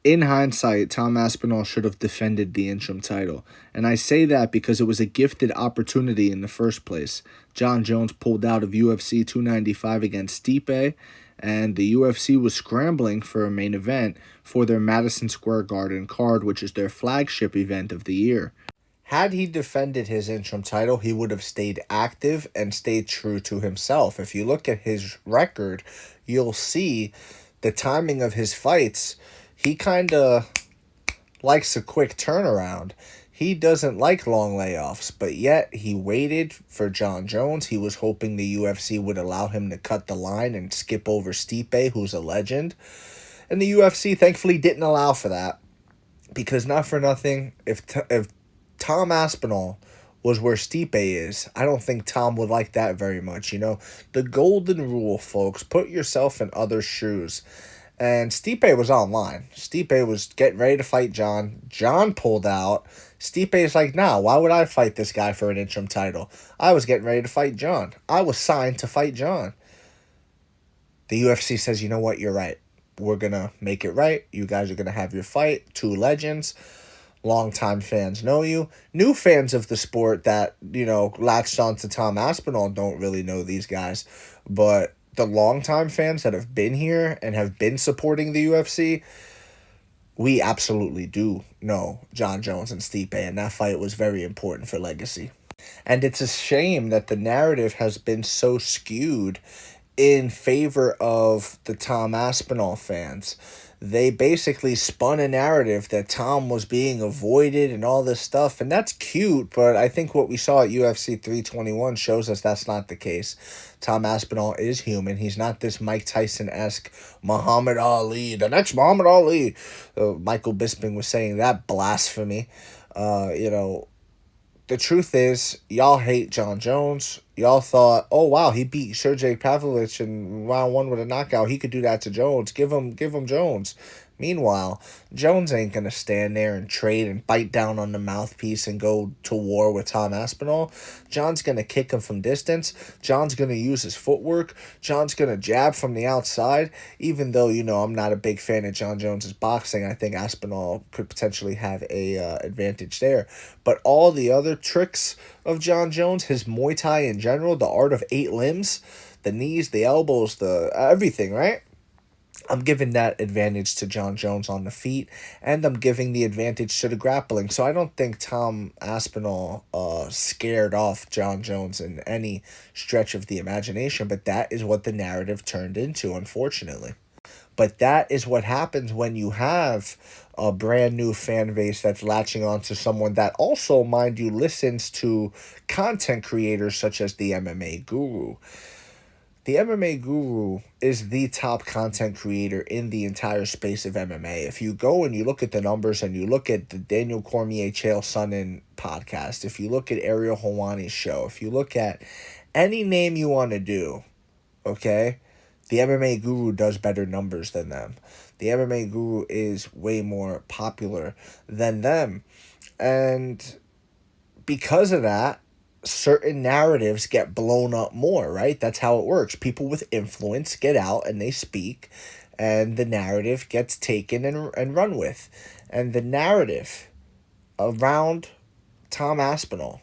In hindsight, Tom Aspinall should have defended the interim title. And I say that because it was a gifted opportunity in the first place. Jon Jones pulled out of UFC 295 against Stipe, and the UFC was scrambling for a main event for their Madison Square Garden card, which is their flagship event of the year. Had he defended his interim title, he would have stayed active and stayed true to himself. If you look at his record, you'll see the timing of his fights. He kind of likes a quick turnaround. He doesn't like long layoffs, but yet he waited for Jon Jones. He was hoping the UFC would allow him to cut the line and skip over Stipe, who's a legend. And the UFC thankfully didn't allow for that, because not for nothing, if Tom Aspinall was where Stipe is, I don't think Tom would like that very much. The golden rule, folks, put yourself in other shoes. And Stipe was online. Stipe was getting ready to fight Jon. Jon pulled out. Stipe's like, nah, why would I fight this guy for an interim title? I was getting ready to fight Jon. I was signed to fight Jon. The UFC says, you know what, you're right. We're going to make it right. You guys are going to have your fight. Two legends. Longtime fans know you. New fans of the sport that, latched on to Tom Aspinall don't really know these guys. But the longtime fans that have been here and have been supporting the UFC, we absolutely do know Jon Jones and Stipe, and that fight was very important for legacy. And it's a shame that the narrative has been so skewed in favor of the Tom Aspinall fans. They basically spun a narrative that Tom was being avoided and all this stuff, and that's cute, but I think what we saw at UFC 321 shows us that's not the case. Tom Aspinall is human. He's not this Mike Tyson-esque Muhammad Ali, the next Muhammad Ali. Michael Bisping was saying that blasphemy. The truth is, y'all hate Jon Jones. Y'all thought, oh wow, he beat Sergey Pavlovich in round one with a knockout. He could do that to Jones. Give him Jones. Meanwhile, Jones ain't gonna stand there and trade and bite down on the mouthpiece and go to war with Tom Aspinall. Jon's gonna kick him from distance. Jon's gonna use his footwork. Jon's gonna jab from the outside. Even though, I'm not a big fan of Jon Jones's boxing, I think Aspinall could potentially have a advantage there. But all the other tricks of Jon Jones, his Muay Thai in general, the art of 8 limbs, the knees, the elbows, the everything, right? I'm giving that advantage to Jon Jones on the feet, and I'm giving the advantage to the grappling. So I don't think Tom Aspinall scared off Jon Jones in any stretch of the imagination, but that is what the narrative turned into, unfortunately. But that is what happens when you have a brand new fan base that's latching on to someone that also, mind you, listens to content creators such as the MMA Guru. The MMA Guru is the top content creator in the entire space of MMA. If you go and you look at the numbers and you look at the Daniel Cormier Chael Sonnen podcast, if you look at Ariel Helwani's show, if you look at any name you want to do, okay, the MMA Guru does better numbers than them. The MMA Guru is way more popular than them. And because of that, certain narratives get blown up more, right? That's how it works. People with influence get out and they speak, and the narrative gets taken and run with. And the narrative around Tom Aspinall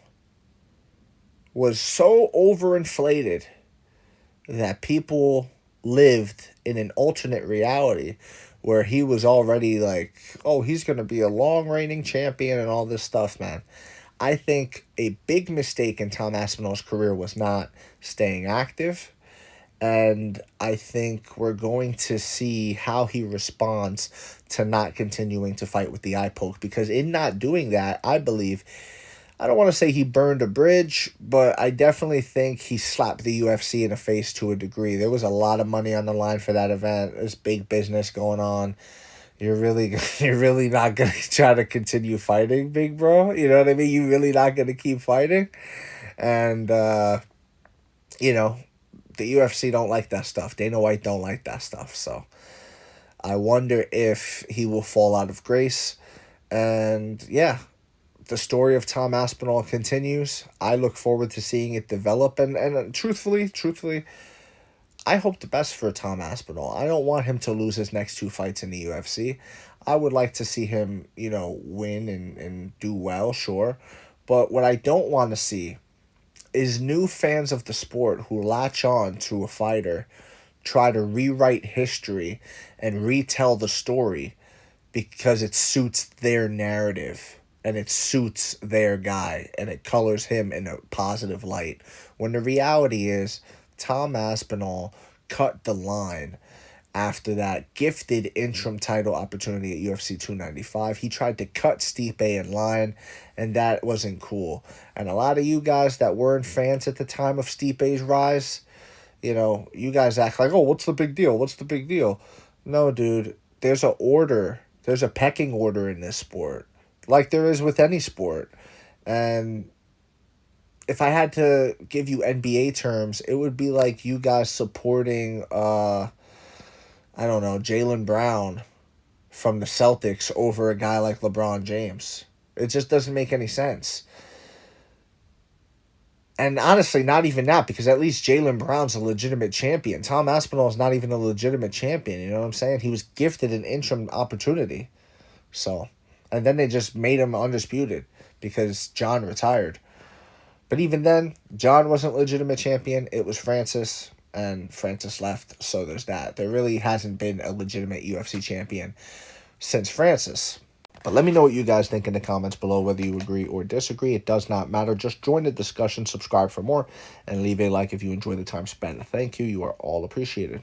was so overinflated that people lived in an alternate reality where he was already like, oh, he's going to be a long reigning champion and all this stuff, man. I think a big mistake in Tom Aspinall's career was not staying active. And I think we're going to see how he responds to not continuing to fight with the eye poke. Because in not doing that, I believe, I don't want to say he burned a bridge, but I definitely think he slapped the UFC in the face to a degree. There was a lot of money on the line for that event. There's big business going on. You're really not gonna try to continue fighting, big bro. You know what I mean? You really not gonna keep fighting, and the UFC don't like that stuff. Dana White don't like that stuff. So I wonder if he will fall out of grace. And yeah, the story of Tom Aspinall continues. I look forward to seeing it develop. And truthfully, I hope the best for Tom Aspinall. I don't want him to lose his next 2 fights in the UFC. I would like to see him, win and do well, sure. But what I don't want to see is new fans of the sport who latch on to a fighter try to rewrite history and retell the story because it suits their narrative and it suits their guy and it colors him in a positive light. When the reality is, Tom Aspinall cut the line after that gifted interim title opportunity at UFC 295. He tried to cut Stipe in line, and that wasn't cool. And a lot of you guys that weren't fans at the time of Stipe's rise, you guys act like, oh, what's the big deal? What's the big deal? No, dude, there's a order. There's a pecking order in this sport, like there is with any sport. And if I had to give you NBA terms, it would be like you guys supporting, I don't know, Jaylen Brown from the Celtics over a guy like LeBron James. It just doesn't make any sense. And honestly, not even that, because at least Jaylen Brown's a legitimate champion. Tom Aspinall is not even a legitimate champion, you know what I'm saying? He was gifted an interim opportunity. So, and then they just made him undisputed because John retired. But even then, John wasn't legitimate champion. It was Francis, and Francis left, so there's that. There really hasn't been a legitimate UFC champion since Francis. But let me know what you guys think in the comments below, whether you agree or disagree. It does not matter. Just join the discussion, subscribe for more, and leave a like if you enjoy the time spent. Thank you. You are all appreciated.